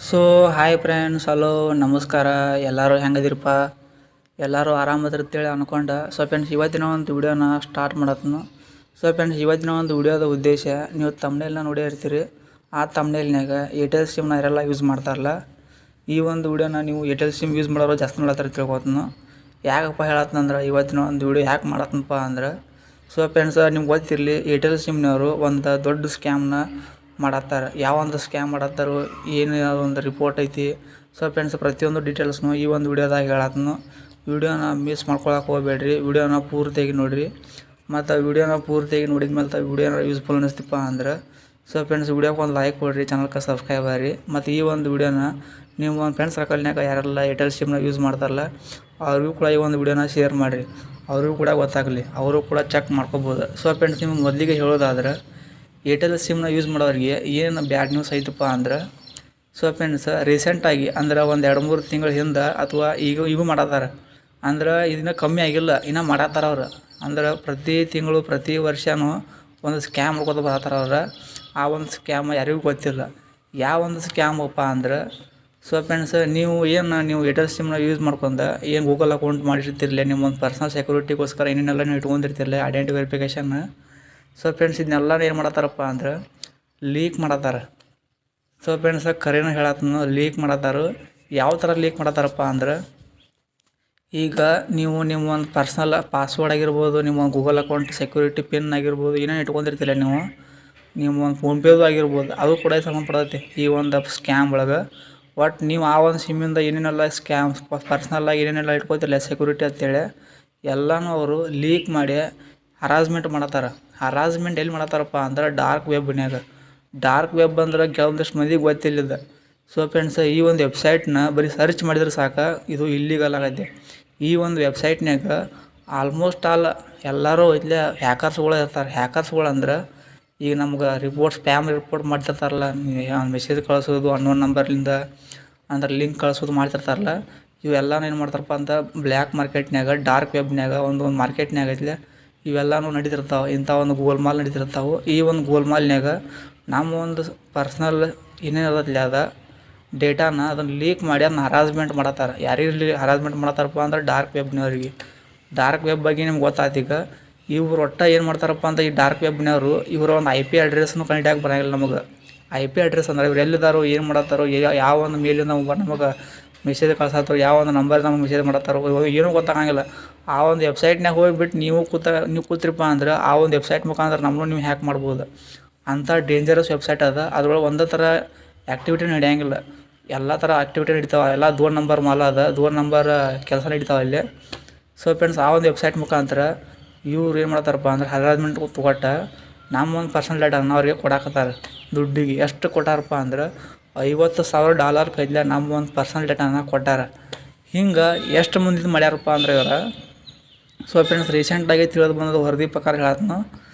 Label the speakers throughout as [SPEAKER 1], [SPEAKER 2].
[SPEAKER 1] So hi friends, hello, ನಮಸ್ಕಾರ. ಎಲ್ಲರೂ ಹೆಂಗದಿರಪ್ಪ? ಎಲ್ಲರೂ ಆರಾಮದಿರ್ತೇಳಿ ಅನ್ಕೊಂಡ. ಸೊ ಫ್ರೆಂಡ್ಸ್, ಇವತ್ತಿನ ಒಂದು ವಿಡಿಯೋನ ಸ್ಟಾರ್ಟ್ ಮಾಡತ್ನು. ಸೊ ಫ್ರೆಂಡ್ಸ್, ಇವತ್ತಿನ ಒಂದು ವಿಡಿಯೋದ ಉದ್ದೇಶ, ನೀವು ತಮ್ನೇಲ್ನ ನೋಡಿರ್ತೀರಿ. ಆ ತಮ್ನೇಲ್ನಾಗ ಏರ್ಟೆಲ್ ಸಿಮ್ನ ಯಾರೆಲ್ಲ ಯೂಸ್ ಮಾಡ್ತಾರಲ್ಲ, ಈ ಒಂದು ವಿಡಿಯೋನ ನೀವು ಏರ್ಟೆಲ್ ಸಿಮ್ ಯೂಸ್ ಮಾಡೋರು ಜಾಸ್ತಿ ನೋಡತ್ತಾರೆ ತಿಳ್ಕೊತನು. ಯಾಕಪ್ಪ ಹೇಳತ್ತಂದ್ರೆ, ಇವತ್ತಿನ ಒಂದು ವಿಡಿಯೋ ಯಾಕೆ ಮಾಡತ್ತನಪ್ಪ ಅಂದ್ರೆ, ಸೊ ಫ್ರೆಂಡ್ಸ್, ನಿಮ್ಗೆ ಗೊತ್ತಿರಲಿ, ಏರ್ಟೆಲ್ ಸಿಮ್ನವರು ಒಂದು ದೊಡ್ಡ ಸ್ಕ್ಯಾಮ್ನ ಮಾಡತ್ತಾರೆ. ಯಾವೊಂದು ಸ್ಕ್ಯಾಮ್ ಮಾಡತ್ತಾರೋ, ಏನು ಒಂದು ರಿಪೋರ್ಟ್ ಐತಿ. ಸೊ ಫ್ರೆಂಡ್ಸ್, ಪ್ರತಿಯೊಂದು ಡೀಟೇಲ್ಸ್ನು ಈ ಒಂದು ವಿಡಿಯೋದಾಗ ಹೇಳತ್ನು. ವಿಡಿಯೋನ ಮಿಸ್ ಮಾಡ್ಕೊಳಕ್ಕೆ ಹೋಗಬೇಡ್ರಿ, ವಿಡಿಯೋನ ಪೂರ್ತಿಯಾಗಿ ನೋಡಿರಿ. ಮತ್ತು ವಿಡಿಯೋನ ಪೂರ್ತಿಯಾಗಿ ನೋಡಿದ ಮೇಲೆ ವಿಡಿಯೋನ ಯೂಸ್ಫುಲ್ ಅನ್ನಿಸ್ತಿಪ್ಪ ಅಂದ್ರೆ, ಸೊ ಫ್ರೆಂಡ್ಸ್, ವಿಡಿಯೋಕ್ಕೆ ಒಂದು ಲೈಕ್ ಕೊಡಿರಿ, ಚಾನಲ್ಗೆ ಸಬ್ಸ್ಕ್ರೈಬ್ ಆಗಿರಿ. ಮತ್ತು ಈ ಒಂದು ವಿಡಿಯೋನ ನೀವು ಒಂದು ಫ್ರೆಂಡ್ಸ್ ಸರ್ಕಲ್ನಾಗ ಯಾರೆಲ್ಲ ಏರ್ಟೆಲ್ ಸಿಮ್ನ ಯೂಸ್ ಮಾಡ್ತಾರಲ್ಲ, ಅವ್ರಿಗೂ ಕೂಡ ಈ ಒಂದು ವಿಡಿಯೋನ ಶೇರ್ ಮಾಡಿರಿ. ಅವ್ರಿಗೂ ಕೂಡ ಗೊತ್ತಾಗಲಿ, ಅವರು ಕೂಡ ಚೆಕ್ ಮಾಡ್ಕೋಬೋದು. ಸೊ ಫ್ರೆಂಡ್ಸ್, ನಿಮ್ಗೆ ಮೊದಲಿಗೆ ಹೇಳೋದಾದ್ರೆ, ಏರ್ಟೆಲ್ ಸಿಮ್ನ ಯೂಸ್ ಮಾಡೋರಿಗೆ ಏನು ಬ್ಯಾಡ್ ನ್ಯೂಸ್ ಐತಪ್ಪ ಅಂದ್ರೆ, ಸೊ ಫ್ರೆಂಡ್ಸ್, ರೀಸೆಂಟಾಗಿ ಅಂದ್ರೆ ಒಂದು 2-3 ತಿಂಗಳ ಹಿಂದೆ ಅಥವಾ ಈಗ ಮಾಡತ್ತಾರೆ. ಅಂದ್ರೆ ಇದನ್ನ ಕಮ್ಮಿ ಆಗಿಲ್ಲ, ಇನ್ನೂ ಮಾಡತ್ತಾರ ಅವ್ರು. ಅಂದ್ರೆ ಪ್ರತಿ ತಿಂಗಳು ಪ್ರತಿ ವರ್ಷವೂ ಒಂದು ಸ್ಕ್ಯಾಮ್ ಮಾಡ್ಕೊತ ಬರತ್ತಾರ ಅವ್ರು. ಆ ಒಂದು ಸ್ಕ್ಯಾಮ್ ಯಾರಿಗೂ ಗೊತ್ತಿಲ್ಲ. ಯಾವ ಒಂದು ಸ್ಕ್ಯಾಮ್ ಅಪ್ಪ ಅಂದ್ರೆ, ಸೊ ಫ್ರೆಂಡ್ಸ್, ನೀವು ಏರ್ಟೆಲ್ ಸಿಮ್ನ ಯೂಸ್ ಮಾಡ್ಕೊಂಡು ಏನು ಗೂಗಲ್ ಅಕೌಂಟ್ ಮಾಡಿರ್ತಿರಲಿಲ್ಲ, ನಿಮ್ಮ ಒಂದು ಪರ್ಸನಲ್ ಸೆಕ್ಯೂರಿಟಿಗೋಸ್ಕರ ಏನೇನೆಲ್ಲ ನೀವು ಇಟ್ಕೊಂಡಿರ್ತಿರಲಿಲ್ಲ, ಐಡೆಂಟಿ ವೆರಿಫಿಕೇಷನ್. ಸೊ ಫ್ರೆಂಡ್ಸ್, ಇದನ್ನೆಲ್ಲ ಏನು ಮಾಡತ್ತಾರಪ್ಪ ಅಂದ್ರೆ ಲೀಕ್ ಮಾಡತ್ತಾರೆ. ಸೊ ಫ್ರೆಂಡ್ಸ್, ಕರೆನೂ ಹೇಳತ್ತನು, ಲೀಕ್ ಮಾಡತ್ತಾರು. ಯಾವ ಥರ ಲೀಕ್ ಮಾಡತ್ತಾರಪ್ಪ ಅಂದ್ರೆ, ಈಗ ನೀವು ನಿಮ್ಮ ಒಂದು ಪರ್ಸನಲ್ ಪಾಸ್ವರ್ಡ್ ಆಗಿರ್ಬೋದು, ನಿಮ್ಮ ಒಂದು ಗೂಗಲ್ ಅಕೌಂಟ್ ಸೆಕ್ಯೂರಿಟಿ ಪಿನ್ ಆಗಿರ್ಬೋದು, ಏನೇನು ಇಟ್ಕೊಂಡಿರ್ತಿಲ್ಲ ನೀವು, ನಿಮ್ಮ ಒಂದು ಫೋನ್ಪೇದು ಆಗಿರ್ಬೋದು, ಅದು ಕೂಡ ಸಂಬಂಧಪಡತ್ತೆ ಈ ಒಂದು ಸ್ಕ್ಯಾಮ್ ಒಳಗೆ. ಒಟ್ಟು ನೀವು ಆ ಒಂದು ಸಿಮ್ಮಿಂದ ಏನೇನೆಲ್ಲ ಸ್ಕ್ಯಾಮ್ ಪರ್ಸ್ನಲ್ಲಾಗಿ ಏನೇನೆಲ್ಲ ಇಟ್ಕೋತಿಲ್ಲ ಸೆಕ್ಯೂರಿಟಿ ಅಂತೇಳಿ ಎಲ್ಲನೂ ಅವರು ಲೀಕ್ ಮಾಡಿ ಹರಾಸ್ಮೆಂಟ್ ಮಾಡತ್ತಾರೆ. ಹರಾಸ್ಮೆಂಟ್ ಎಲ್ಲಿ ಮಾಡತ್ತಾರಪ್ಪ ಅಂದ್ರೆ ಡಾರ್ಕ್ ವೆಬ್ ಅಂದ್ರೆ ಕೆಲವೊಂದಿಷ್ಟು ಮಂದಿಗೆ ಗೊತ್ತಿಲ್ಲದ. ಸೊ ಫ್ರೆಂಡ್ಸ್, ಈ ಒಂದು ವೆಬ್ಸೈಟ್ನ ಬರೀ ಸರ್ಚ್ ಮಾಡಿದ್ರೆ ಸಾಕು, ಇದು ಇಲ್ಲಿಗಲ್ ಆಗತ್ತೆ. ಈ ಒಂದು ವೆಬ್ಸೈಟ್ನಾಗ ಆಲ್ಮೋಸ್ಟ್ ಎಲ್ಲರೂ ಇಲ್ಲೇ ಹ್ಯಾಕರ್ಸ್ಗಳು ಇರ್ತಾರೆ. ಹ್ಯಾಕರ್ಸ್ಗಳು ಅಂದ್ರೆ ಈಗ ನಮ್ಗೆ ಸ್ಪ್ಯಾಮ್ ರಿಪೋರ್ಟ್ ಮಾಡ್ತಿರ್ತಾರಲ್ಲ, ಮೆಸೇಜ್ ಕಳಿಸೋದು ಅನ್ನೋನ್ ನಂಬರ್ಲಿಂದ, ಅಂದ್ರೆ ಲಿಂಕ್ ಕಳಿಸೋದು ಮಾಡ್ತಿರ್ತಾರಲ್ಲ, ಇವೆಲ್ಲನೂ ಏನು ಮಾಡ್ತಾರಪ್ಪ ಅಂತ ಬ್ಲ್ಯಾಕ್ ಮಾರ್ಕೆಟ್ನಾಗ, ಡಾರ್ಕ್ ವೆಬ್ನಾಗ ಒಂದು ಮಾರ್ಕೆಟ್ನಾಗ ಐತ್ಲೆ ಇವೆಲ್ಲನೂ ನಡೀತಿರ್ತಾವೆ. ಇಂಥ ಒಂದು ಗೋಲ್ಮಾಲ್ ನಡೀತಿರ್ತಾವೆ. ಈ ಒಂದು ಗೋಲ್ಮಾಲ್ನಾಗ ನಮ್ಮ ಒಂದು ಪರ್ಸ್ನಲ್ ಏನೇನದಲ್ಲ ಅದ ಡೇಟಾನ ಅದನ್ನು ಲೀಕ್ ಮಾಡಿ ಅದನ್ನ ಹರಾಸ್ಮೆಂಟ್ ಮಾಡತ್ತಾರೆ. ಯಾರಿಗೆ ಹರಾಸ್ಮೆಂಟ್ ಮಾಡತ್ತಾರಪ್ಪ ಅಂದ್ರೆ ಡಾರ್ಕ್ ವೆಬ್ನವ್ರಿಗೆ. ಡಾರ್ಕ್ ವೆಬ್ ಬಗ್ಗೆ ನಿಮ್ಗೆ ಗೊತ್ತಾಯ್ತು. ಈಗ ಇವ್ರು ಏನು ಮಾಡ್ತಾರಪ್ಪ ಅಂತ ಈ ಡಾರ್ಕ್ ವೆಬ್ನವರು ಇವರ ಒಂದು IP ಅಡ್ರೆಸ್ನು ಕಂಡಿಡಿಯಾಗಿ ಬರೋಂಗಿಲ್ಲ ನಮಗೆ. IP ಅಡ್ರೆಸ್ ಅಂದ್ರೆ ಇವ್ರು ಎಲ್ಲಿದ್ದಾರೋ, ಏನು ಮಾಡತ್ತಾರೋ, ಯಾವ ಒಂದು ಮೇಲಿಂದ ನಮಗೆ ಮೆಸೇಜ್ ಕಳ್ಸತ್ತಾರೋ, ಯಾವ ಒಂದು ನಂಬರ್ ನಮಗೆ ಮೆಸೇಜ್ ಮಾಡತ್ತಾರೋ ಏನೂ ಗೊತ್ತಾಗಂಗಿಲ್ಲ. ಆ ಒಂದು ವೆಬ್ಸೈಟ್ನಾಗ ಹೋಗಿಬಿಟ್ಟು ನೀವು ಕೂತ್ರಿಪ್ಪ ಅಂದ್ರೆ ಆ ಒಂದು ವೆಬ್ಸೈಟ್ ಮುಖಾಂತರ ನಮ್ಮನ್ನು ನೀವು ಹ್ಯಾಕ್ ಮಾಡ್ಬೋದು. ಅಂಥ ಡೇಂಜರಸ್ ವೆಬ್ಸೈಟ್ ಅದ. ಅದ್ರೊಳಗೆ ಒಂದೇ ಥರ ಆ್ಯಕ್ಟಿವಿಟಿ ನಡೆಯಂಗಿಲ್ಲ, ಎಲ್ಲ ಥರ ಆ್ಯಕ್ಟಿವಿಟಿ ನಡೀತಾವೆ. ಎಲ್ಲ ದೂರ ನಂಬರ್ ಮಾಲ ಅದ, ದೂರ ನಂಬರ್ ಕೆಲಸ ನಡೀತಾವೆ ಅಲ್ಲಿ. ಸೊ ಫ್ರೆಂಡ್ಸ್, ಆ ಒಂದು ವೆಬ್ಸೈಟ್ ಮುಖಾಂತರ ಇವ್ರು ಏನು ಮಾಡ್ತಾರಪ್ಪ ಅಂದ್ರೆ ಹರಾಸ್ಮೆಂಟ್ ತೊಗೊಟ್ಟು ನಮ್ಮ ಒಂದು ಪರ್ಸನಲ್ ಡೇಟಾನ ಅವ್ರಿಗೆ ಕೊಡಾಕತ್ತಾರೆ. ದುಡ್ಡಿಗೆ ಎಷ್ಟು ಕೊಟ್ಟಾರಪ್ಪ ಅಂದ್ರೆ $50,000 ಕೈದ್ಲೆ ನಮ್ಮ ಒಂದು ಪರ್ಸನಲ್ ಡೇಟಾನ ಕೊಟ್ಟಾರ. ಹಿಂಗೆ ಎಷ್ಟು ಮಂದಿದು ಮಾಡ್ಯಾರಪ್ಪ ಅಂದ್ರೆ ಇವರು. ಸೊ ಫ್ರೆಂಡ್ಸ್, ರೀಸೆಂಟಾಗಿ ತಿಳಿದು ಬಂದದ್ದು ವರದಿ ಪ್ರಕಾರ ಹೇಳತ್ನ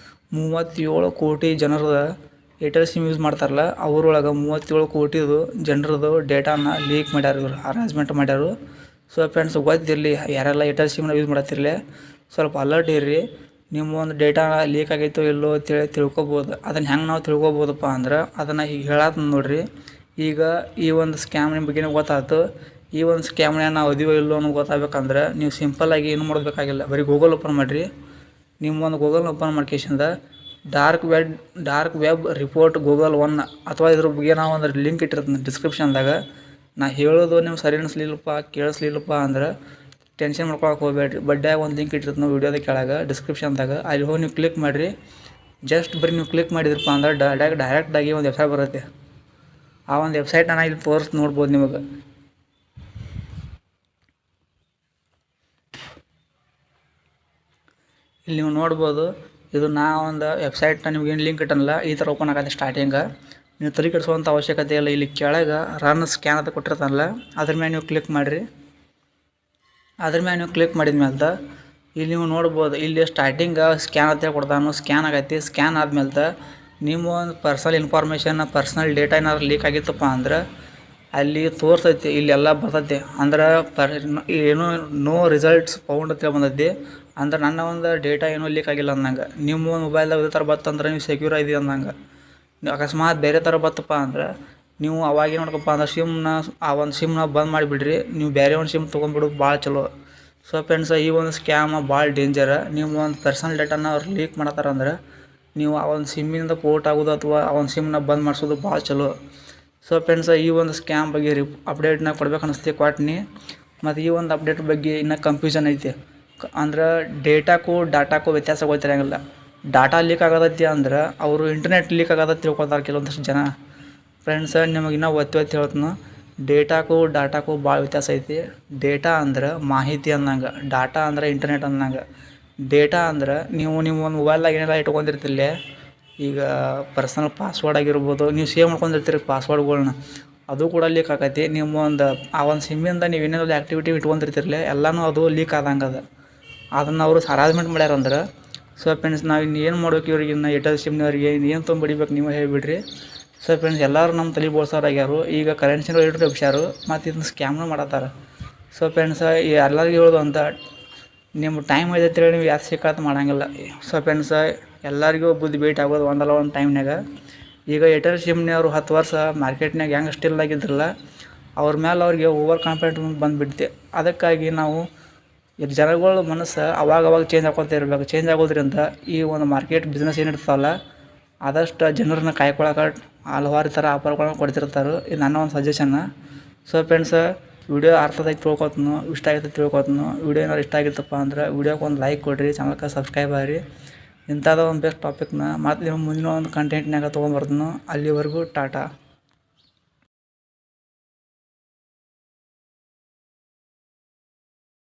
[SPEAKER 1] 37 ಕೋಟಿ ಜನರದ ಏರ್ಟೆಲ್ ಸಿಮ್ ಯೂಸ್ ಮಾಡ್ತಾರಲ್ಲ, ಅವ್ರೊಳಗೆ 37 ಕೋಟಿದು ಜನರದು ಡೇಟಾನ ಲೀಕ್ ಮಾಡ್ಯಾರ, ಇವರು ಹರಾಸ್ಮೆಂಟ್ ಮಾಡ್ಯಾರು. ಸೊ ಫ್ರೆಂಡ್ಸ್, ಗೊತ್ತಿರಲಿ, ಯಾರೆಲ್ಲ ಏರ್ಟೆಲ್ ಸಿಮ್ನ ಯೂಸ್ ಮಾಡತ್ತಿರಲಿ ಸ್ವಲ್ಪ ಅಲರ್ಟ್ ಇರ್ರಿ. ನಿಮ್ಮ ಒಂದು ಡೇಟಾ ಲೀಕ್ ಆಗೈತೋ ಇಲ್ಲೋ ಅಂತೇಳಿ ತಿಳ್ಕೊಬೋದು. ಅದನ್ನು ಹೆಂಗೆ ನಾವು ತಿಳ್ಕೊಬೋದಪ್ಪ ಅಂದ್ರೆ, ಅದನ್ನು ಈಗ ಹೇಳತ್ತ ನೋಡ್ರಿ. ಈಗ ಈ ಒಂದು ಸ್ಕ್ಯಾಮ್ ನಿಮ್ಮ ಬಗ್ಗೆ ಗೊತ್ತಾಯ್ತು. ಈ ಒಂದು ಸ್ಕ್ಯಾಮ್ನ ನಾವು ಅದೀವೋ ಇಲ್ಲೋ ಅನ್ನೋ ಗೊತ್ತಾಗಬೇಕಂದ್ರೆ ನೀವು ಸಿಂಪಲ್ಲಾಗಿ ಏನು ಮಾಡಬೇಕಾಗಿಲ್ಲ, ಬರೀ ಗೂಗಲ್ ಓಪನ್ ಮಾಡಿರಿ. ನಿಮ್ಮ ಒಂದು ಗೂಗಲ್ ಓಪನ್ ಮಾಡ್ಕೇಶಿಂದ ಡಾರ್ಕ್ ವೆಬ್ ರಿಪೋರ್ಟ್ ಗೂಗಲ್ 1 ಅಥವಾ ಇದ್ರ ಬಗ್ಗೆ ನಾವು ಒಂದು ಲಿಂಕ್ ಇಟ್ಟಿರ್ತೀನಿ ಡಿಸ್ಕ್ರಿಪ್ಷನ್ದಾಗ. ನಾ ಹೇಳೋದು ನೀವು ಸರಿ ಅನಿಸ್ಲಿಲ್ಲಪ್ಪ, ಕೇಳಿಸ್ಲಿಲ್ಲಪ್ಪ ಅಂದ್ರೆ ಟೆನ್ಷನ್ ಮಾಡ್ಕೊಳಕ್ಕೆ ಹೋಗಬೇಡ್ರಿ. ಬಡ್ಡ್ಯಾಗ ಒಂದು ಲಿಂಕ್ ಇಟ್ಟಿರ್ತೀನಿ ನಾವು ವಿಡಿಯೋದ ಕೆಳಗೆ ಡಿಸ್ಕ್ರಿಪ್ಷನ್ದಾಗ, ಅಲ್ಲಿ ಹೋಗಿ ನೀವು ಕ್ಲಿಕ್ ಮಾಡಿರಿ. ಜಸ್ಟ್ ಬರೀ ನೀವು ಕ್ಲಿಕ್ ಮಾಡಿದ್ರಪ್ಪ ಅಂದ್ರೆ ಡೈರೆಕ್ಟಾಗಿ ಒಂದು ವೆಬ್ಸೈಟ್ ಬರುತ್ತೆ. ಆ ಒಂದು ವೆಬ್ಸೈಟನ್ನು ಇಲ್ಲಿ ನೋಡ್ಬೋದು ನಿಮಗೆ. ಇಲ್ಲಿ ನೀವು ನೋಡ್ಬೋದು, ಇದು ನಾ ಒಂದು ವೆಬ್ಸೈಟ್ನ ನಿಮ್ಗೆ ಏನು ಲಿಂಕ್ ಇಟ್ಟನಲ್ಲ ಈ ಥರ ಓಪನ್ ಆಗುತ್ತೆ ಸ್ಟಾರ್ಟಿಂಗ. ನೀವು ತಲೆ ಕೆಡಿಸುವಂಥ ಅವಶ್ಯಕತೆ ಇಲ್ಲ. ಇಲ್ಲಿ ಕೆಳಗೆ ರನ್ ಸ್ಕ್ಯಾನ್ ಅಂತ ಕೊಟ್ಟಿರ್ತಾನಲ್ಲ, ಅದ್ರ ಮೇಲೆ ನೀವು ಕ್ಲಿಕ್ ಮಾಡಿರಿ. ಅದ್ರ ಮೇಲೆ ನೀವು ಕ್ಲಿಕ್ ಮಾಡಿದ ಮೇಲೆ ಇಲ್ಲಿ ನೀವು ನೋಡ್ಬೋದು, ಇಲ್ಲಿ ಸ್ಟಾರ್ಟಿಂಗ್ ಸ್ಕ್ಯಾನ್ ಅಂತ ಕೊಡ್ತಾನು. ಸ್ಕ್ಯಾನ್ ಆಗೈತಿ. ಸ್ಕ್ಯಾನ್ ಆದ್ಮೇಲೆ ನಿಮ್ಮ ಒಂದು ಪರ್ಸನಲ್ ಇನ್ಫಾರ್ಮೇಷನ್, ಪರ್ಸನಲ್ ಡೇಟಾ ಏನಾದ್ರು ಲೀಕ್ ಆಗಿತ್ತಪ್ಪ ಅಂದ್ರೆ ಅಲ್ಲಿ ತೋರಿಸ್ತೈತಿ, ಇಲ್ಲೆಲ್ಲ ಬರ್ತೈತಿ. ಅಂದ್ರೆ ಏನೋ ನೋ ರಿಸಲ್ಟ್ಸ್ ಫೌಂಡ್ ಅಂತ ಬಂದೈತಿ. ಅಂದ್ರೆ ನನ್ನ ಒಂದು ಡೇಟಾ ಏನೂ ಲೀಕ್ ಆಗಿಲ್ಲ ಅಂದಂಗೆ. ನಿಮ್ಮ ಒಂದು ಮೊಬೈಲ್ದಾಗ ಇದೇ ಥರ ಬತ್ತಂದ್ರೆ ನೀವು ಸೆಕ್ಯೂರ್ ಆಗಿದೆ ಅಂದಂಗೆ. ನೀವು ಅಕಸ್ಮಾತ್ ಬೇರೆ ಥರ ಬತ್ತಪ್ಪ ಅಂದ್ರೆ ನೀವು ಅವಾಗೇನು ಮಾಡ್ಕಪ್ಪ ಅಂದ್ರೆ ಆ ಒಂದು ಸಿಮ್ನ ಬಂದ್ ಮಾಡಿಬಿಡ್ರಿ. ನೀವು ಬೇರೆ ಒಂದು ಸಿಮ್ ತೊಗೊಂಡ್ಬಿಡೋದು ಭಾಳ ಚಲೋ. ಸೊ ಫ್ರೆಂಡ್ಸ್, ಈ ಒಂದು ಸ್ಕ್ಯಾಮ್ ಭಾಳ ಡೇಂಜರ. ನಿಮ್ಮ ಒಂದು ಪರ್ಸನಲ್ ಡೇಟಾನ ಅವ್ರು ಲೀಕ್ ಮಾಡತ್ತಾರ ಅಂದ್ರೆ ನೀವು ಆ ಒಂದು ಸಿಮ್ಮಿಂದ ಪೋರ್ಟ್ ಆಗೋದು ಅಥವಾ ಆ ಒಂದು ಸಿಮ್ನ ಬಂದ್ ಮಾಡಿಸೋದು ಭಾಳ ಚಲೋ. ಸೊ ಫ್ರೆಂಡ್ಸ್, ಈ ಒಂದು ಸ್ಕ್ಯಾಮ್ ಬಗ್ಗೆ ಅಪ್ಡೇಟ್ನ ಕೊಡ್ಬೇಕು ಅನ್ನಿಸ್ತಿ ಕೊಟ್ನಿ. ಮತ್ತು ಈ ಒಂದು ಅಪ್ಡೇಟ್ ಬಗ್ಗೆ ಇನ್ನೂ ಕನ್ಫ್ಯೂಷನ್ ಐತಿ. ಅಂದ್ರೆ ಡಾಟಾಕ್ಕೂ ವ್ಯತ್ಯಾಸ ಗೊತ್ತಿರಂಗಿಲ್ಲ. ಡಾಟಾ ಲೀಕ್ ಆಗತೈತಿ ಅಂದ್ರೆ ಅವರು ಇಂಟರ್ನೆಟ್ ಲೀಕ್ ಆಗತ್ತೆ ತಿಳ್ಕೊತಾರೆ ಕೆಲವೊಂದಷ್ಟು ಜನ. ಫ್ರೆಂಡ್ಸ್, ನಿಮಗೆ ಇನ್ನೂ ಒತ್ತಿ ಹೇಳ್ತೀನಿ, ಡಾಟಾಕ್ಕೂ ಭಾಳ ವ್ಯತ್ಯಾಸ ಐತಿ. ಡೇಟಾ ಅಂದ್ರೆ ಮಾಹಿತಿ ಅನ್ನಂಗೆ, ಡಾಟಾ ಅಂದ್ರೆ ಇಂಟರ್ನೆಟ್ ಅನ್ನಂಗೆ. ಡೇಟಾ ಅಂದ್ರೆ ನೀವು ನಿಮ್ಮ ಒಂದು ಮೊಬೈಲ್ದಾಗ ಏನೆಲ್ಲ ಇಟ್ಕೊಂಡಿರ್ತಿಲ್ಲ, ಈಗ ಪರ್ಸನಲ್ ಪಾಸ್ವರ್ಡ್ ಆಗಿರ್ಬೋದು, ನೀವು ಸೇವ್ ಮಾಡ್ಕೊಂಡಿರ್ತೀರಿ ಪಾಸ್ವರ್ಡ್ಗಳ್ನ, ಅದು ಕೂಡ ಲೀಕ್ ಆಕೈತಿ. ನಿಮ್ಮ ಆ ಒಂದು ಸಿಮ್ಮಿಂದ ನೀವು ಏನೇನೆಲ್ಲ ಆ್ಯಕ್ಟಿವಿಟಿ ಇಟ್ಕೊಂಡಿರ್ತಿರಲ್ಲ ಎಲ್ಲನೂ ಅದು ಲೀಕ್ ಆದಂಗೆ ಅದ. ಅದನ್ನು ಅವರು ಹರಾಸ್ಮೆಂಟ್ ಮಾಡ್ಯಾರಂದ್ರೆ ಸೊ ಫ್ರೆಂಡ್ಸ್, ನಾವು ಇನ್ನು ಏನು ಮಾಡ್ಬೇಕು ಇವ್ರಿಗೆ, ಇನ್ನು ಏರ್ಟೆಲ್ ಸಿಮ್ನವ್ರಿಗೆ ಏನು ತೊಗೊಂಬಿಡಿಬೇಕು ನೀವು ಹೇಳಿಬಿಡ್ರಿ. ಸೊ ಫ್ರೆಂಡ್ಸ್, ಎಲ್ಲರೂ ನಮ್ಮ ತಲೆ ಬೋಳ್ಸೋರಾಗ್ಯಾರು. ಈಗ ಕರೆನ್ಸಿನೂ ರೇಟ್ ಎಬ್ಸ್ಯಾರು ಮತ್ತು ಇದನ್ನ ಸ್ಕ್ಯಾಮ್ನೂ ಮಾಡತ್ತಾರ. ಸೊ ಫ್ರೆಂಡ್ಸ್, ಎಲ್ಲರಿಗೂ ಹೇಳೋದು ಅಂತ, ನಿಮ್ಮ ಟೈಮ್ ಐತೈತಿ ನೀವು ಯಾರು ಸಿಕ್ಕಾತ ಮಾಡೋಂಗಿಲ್ಲ. ಸೊ ಫ್ರೆಂಡ್ಸ್, ಎಲ್ಲರಿಗೂ ಬುದ್ಧಿ ಭೇಟಿ ಆಗೋದು ಒಂದಲ್ಲ ಒಂದು ಟೈಮ್ನಾಗ. ಈಗ ಏರ್ಟೆಲ್ ಸಿಮ್ನವ್ರು 10 ವರ್ಷ ಮಾರ್ಕೆಟ್ನಾಗ ಹೆಂಗೆ ಸ್ಟಿಲ್ ಆಗಿದ್ರಲ್ಲ, ಅವ್ರ ಮೇಲೆ ಅವ್ರಿಗೆ ಓವರ್ ಕಾನ್ಫಿಡೆಂಟ್ ಬಂದುಬಿಡ್ತೆ. ಅದಕ್ಕಾಗಿ ನಾವು ಜನಗಳ ಮನಸ್ಸು ಅವಾಗ ಚೇಂಜ್ ಆಗೋತಾ ಇರಬೇಕು. ಚೇಂಜ್ ಆಗೋದ್ರಿಂದ ಈ ಒಂದು ಮಾರ್ಕೆಟ್ ಬಿಸ್ನೆಸ್ ಏನಿರ್ತಾವಲ್ಲ, ಆದಷ್ಟು ಜನರನ್ನ ಕಾಯ್ಕೊಳಕ್ಕೆ ಹಲವಾರು ಥರ ಆಫರ್ಗಳನ್ನ ಕೊಡ್ತಿರ್ತಾರೆ. ಇದು ನನ್ನ ಒಂದು ಸಜೆಷನ್ನ. ಸೊ ಫ್ರೆಂಡ್ಸ್, ವಿಡಿಯೋ ಅರ್ಥದಾಗಿ ಇಷ್ಟ ಆಗೈತೆ ತಿಳ್ಕೊತೀನಿ. ವಿಡಿಯೋ ಏನಾದ್ರು ಇಷ್ಟ ಆಗಿತ್ತಪ್ಪ ಅಂದ್ರೆ ವಿಡಿಯೋಕ್ಕೆ ಒಂದು ಲೈಕ್ ಕೊಡಿರಿ, ಚಾನಲ್ಗೆ ಸಬ್ಸ್ಕ್ರೈಬ್ ಆಗಿರಿ. ಇಂಥದ್ದು ಒಂದು ಬೆಸ್ಟ್ ಟಾಪಿಕ್ನ ಮತ್ತು ನಿಮ್ಮ ಮುಂದಿನ ಒಂದು ಕಂಟೆಂಟ್ನಾಗ ತೊಗೊಂಡ್ಬರ್ತೀನಿ. ಅಲ್ಲಿವರೆಗೂ ಟಾಟಾ.